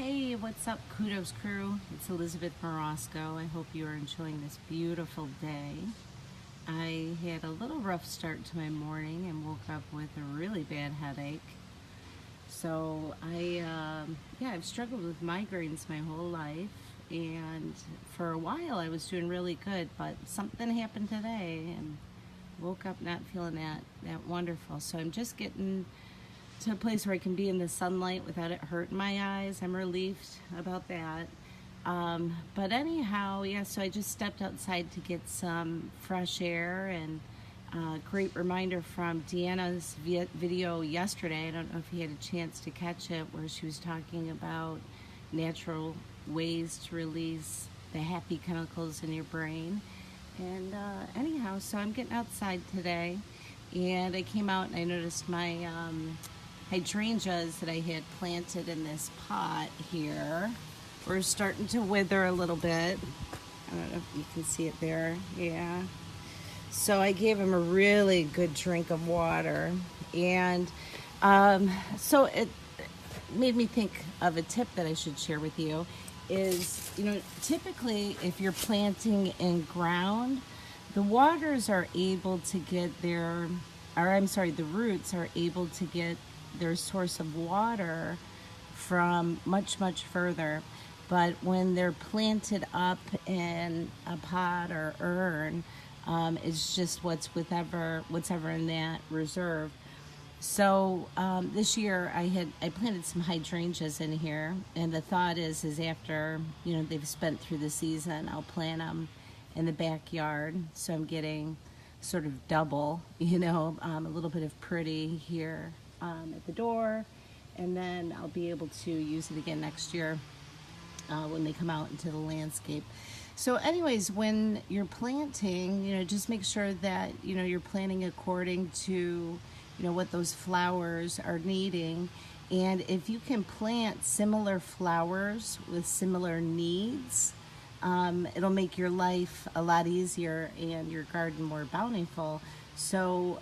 Hey, what's up, Kudos crew? It's Elizabeth Morosco. I hope you are enjoying this beautiful day. I had a little rough start to my morning and woke up with a really bad headache. So I've struggled with migraines my whole life, and for a while I was doing really good, but something happened today and woke up not feeling that wonderful. So I'm just getting to a place where I can be in the sunlight without it hurting my eyes. I'm relieved about that. But anyhow, yeah, so I just stepped outside to get some fresh air, and great reminder from Deanna's video yesterday. I don't know if you had a chance to catch it, where she was talking about natural ways to release the happy chemicals in your brain. And anyhow, so I'm getting outside today, and I came out and I noticed my hydrangeas that I had planted in this pot here were starting to wither a little bit. I don't know if you can see it there. Yeah. So I gave them a really good drink of water, and so it made me think of a tip that I should share with you. Is, typically if you're planting in ground, the waters are able to get the roots are able to get their source of water from much further. But when they're planted up in a pot or urn, it's just whatever in that reserve. So this year I planted some hydrangeas in here, and the thought is after they've spent through the season, I'll plant them in the backyard. So I'm getting sort of double, a little bit of pretty here at the door, and then I'll be able to use it again next year when they come out into the landscape. So anyways, when you're planting, just make sure that you're planting according to what those flowers are needing. And if you can plant similar flowers with similar needs, it'll make your life a lot easier and your garden more bountiful. So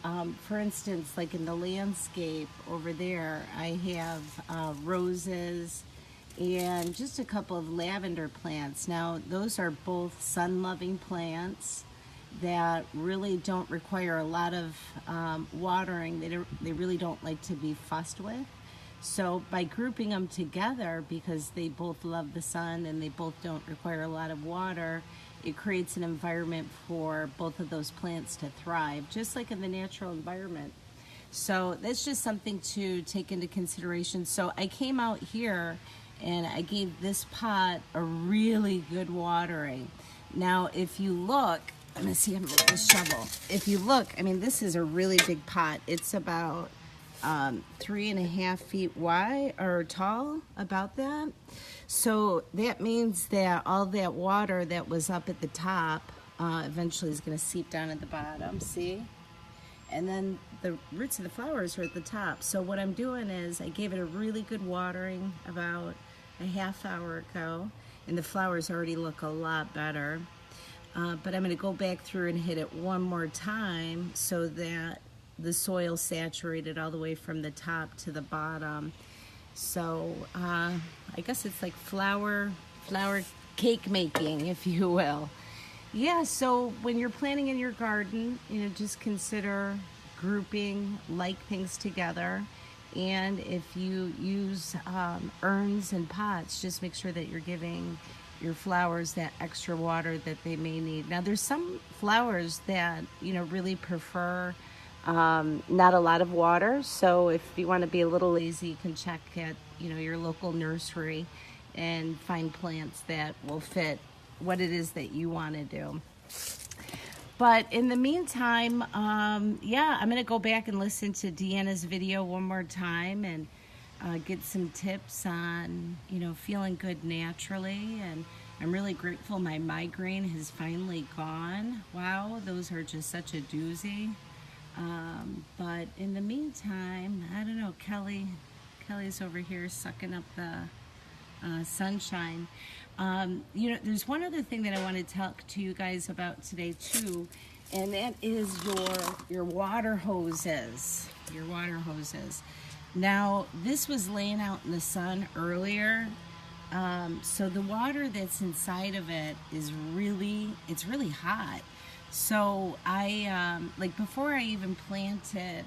for instance, like in the landscape over there, I have roses and just a couple of lavender plants. Now those are both sun-loving plants that really don't require a lot of watering. They really don't like to be fussed with. So by grouping them together, because they both love the sun and they both don't require a lot of water, it creates an environment for both of those plants to thrive, just like in the natural environment. So that's just something to take into consideration. So I came out here and I gave this pot a really good watering. Now if you look, let me see, I'm with the shovel. If you look, this is a really big pot. It's about 3.5 feet wide or tall, about that. So that means that all that water that was up at the top eventually is going to seep down at the bottom, see? And then the roots of the flowers are at the top. So what I'm doing is I gave it a really good watering about a half hour ago, and the flowers already look a lot better. But I'm going to go back through and hit it one more time so that the soil saturated all the way from the top to the bottom. So I guess it's like flower cake making, if you will. Yeah, so when you're planting in your garden, just consider grouping like things together. And if you use urns and pots, just make sure that you're giving your flowers that extra water that they may need. Now there's some flowers that really prefer not a lot of water, so if you want to be a little lazy, you can check at your local nursery and find plants that will fit what it is that you want to do. But in the meantime, I'm gonna go back and listen to Deanna's video one more time and get some tips on feeling good naturally. And I'm really grateful my migraine has finally gone. Wow, those are just such a doozy. But in the meantime, I don't know, Kelly's over here sucking up the sunshine. There's one other thing that I want to talk to you guys about today too, and that is your water hoses. Now, this was laying out in the sun earlier, So the water that's inside of it is it's really hot. So like before I even planted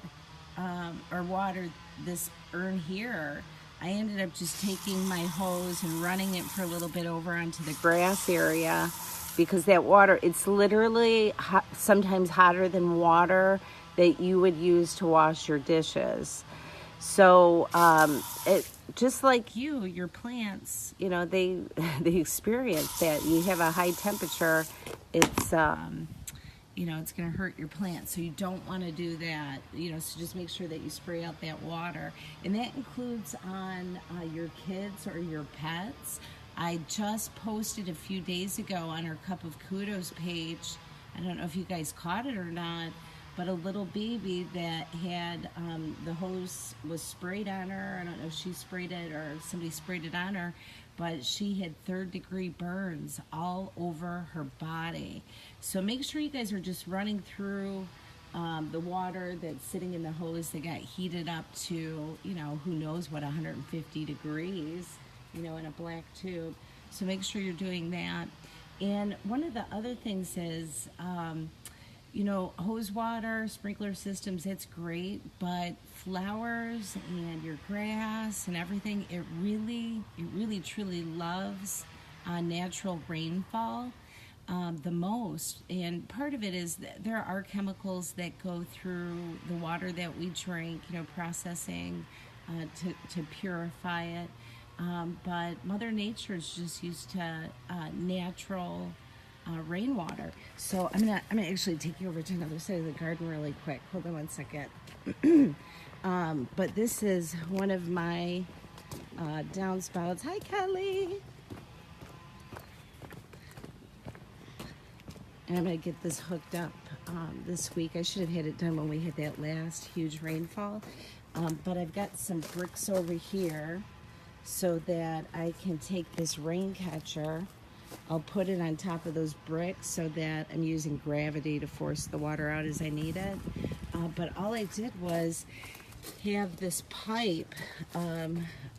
or watered this urn here, I ended up just taking my hose and running it for a little bit over onto the grass area, because that water, it's literally hot, sometimes hotter than water that you would use to wash your dishes. So it just like your plants, they they experience that. You have a high temperature, it's it's going to hurt your plants. So you don't want to do that. So just make sure that you spray out that water, and that includes on your kids or your pets. I just posted a few days ago on our Cup of Kudos page. I don't know if you guys caught it or not, but a little baby that had the hose was sprayed on her. I don't know if she sprayed it or somebody sprayed it on her, but she had 3rd-degree burns all over her body. So make sure you guys are just running through the water that's sitting in the hose that got heated up to, who knows what, 150 degrees, in a black tube. So make sure you're doing that. And one of the other things is, hose water, sprinkler systems, it's great, but flowers and your grass and everything, it really truly loves natural rainfall the most. And part of it is that there are chemicals that go through the water that we drink, processing to purify it. But Mother Nature's just used to natural rainwater. So I'm gonna actually take you over to another side of the garden really quick. Hold on one second. But this is one of my downspouts. Hi, Kelly. And I'm gonna get this hooked up this week. I should have had it done when we had that last huge rainfall. But I've got some bricks over here so that I can take this rain catcher. I'll put it on top of those bricks so that I'm using gravity to force the water out as I need it. But all I did was have this pipe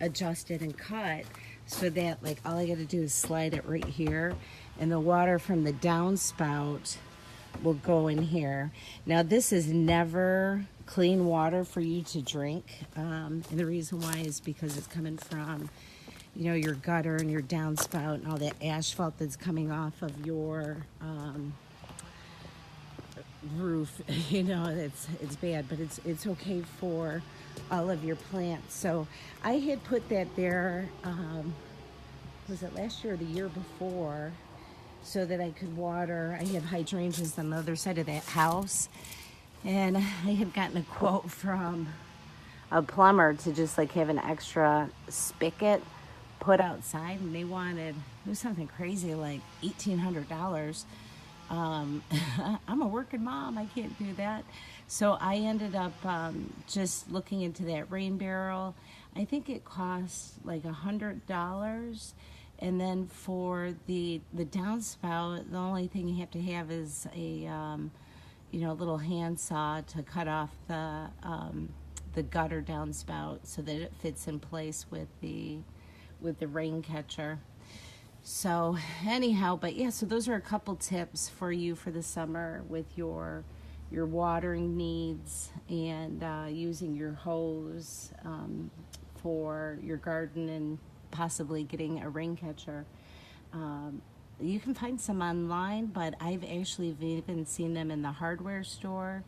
adjusted and cut so that all I got to do is slide it right here, and the water from the downspout will go in here. Now this is never clean water for you to drink, and the reason why is because it's coming from your gutter and your downspout and all that asphalt that's coming off of your roof. It's bad, but it's okay for all of your plants. So I had put that there, was it last year or the year before, so that I could water. I have hydrangeas on the other side of that house, and I had gotten a quote from a plumber to just have an extra spigot put outside, and they wanted, it was something crazy like $1,800. I'm a working mom, I can't do that. So I ended up just looking into that rain barrel. I think it cost like $100, and then for the downspout, the only thing you have to have is a little handsaw to cut off the gutter downspout so that it fits in place with the rain catcher. So anyhow, but yeah, so those are a couple tips for you for the summer with your watering needs and using your hose for your garden and possibly getting a rain catcher. You can find some online, but I've actually even seen them in the hardware store.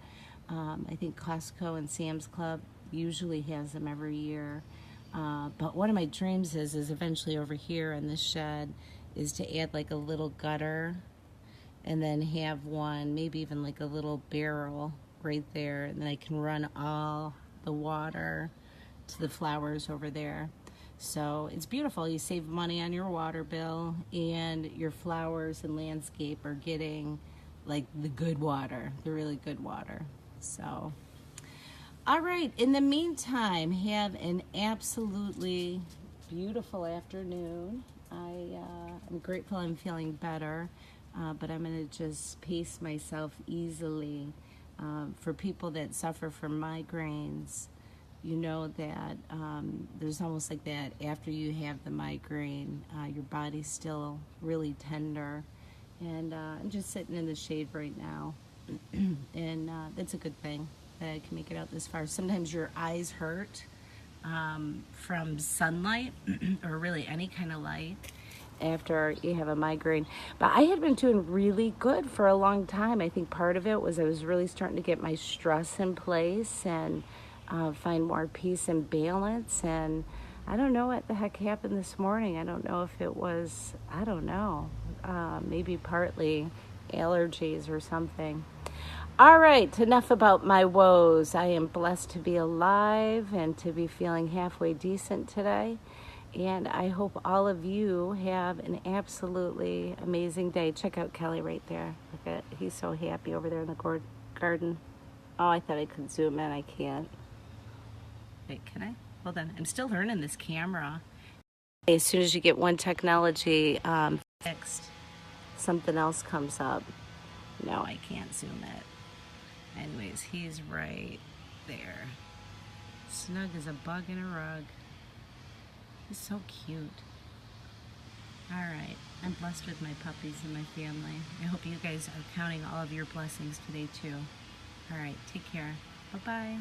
I think Costco and Sam's Club usually has them every year. But one of my dreams is eventually over here in this shed is to add like a little gutter and then have one, maybe even like a little barrel right there, and then I can run all the water to the flowers over there. So it's beautiful. You save money on your water bill, and your flowers and landscape are getting like the good water, the really good water. So all right, in the meantime, have an absolutely beautiful afternoon. I'm grateful I'm feeling better, but I'm going to just pace myself easily. For people that suffer from migraines, you know that there's almost like that after you have the migraine, your body's still really tender. And I'm just sitting in the shade right now, and that's a good thing that I can make it out this far. Sometimes your eyes hurt from sunlight or really any kind of light after you have a migraine. But I had been doing really good for a long time. I think part of it was I was really starting to get my stress in place and find more peace and balance. And I don't know what the heck happened this morning. I don't know if it was, I don't know, maybe partly allergies or something. All right, enough about my woes. I am blessed to be alive and to be feeling halfway decent today. And I hope all of you have an absolutely amazing day. Check out Kelly right there. Look at, he's so happy over there in the garden. Oh, I thought I could zoom in. I can't. Wait, can I? Hold on. I'm still learning this camera. As soon as you get one technology fixed, something else comes up. No, I can't zoom it. Anyways, he's right there. Snug as a bug in a rug. He's so cute. All right, I'm blessed with my puppies and my family. I hope you guys are counting all of your blessings today too. All right, take care. Bye-bye.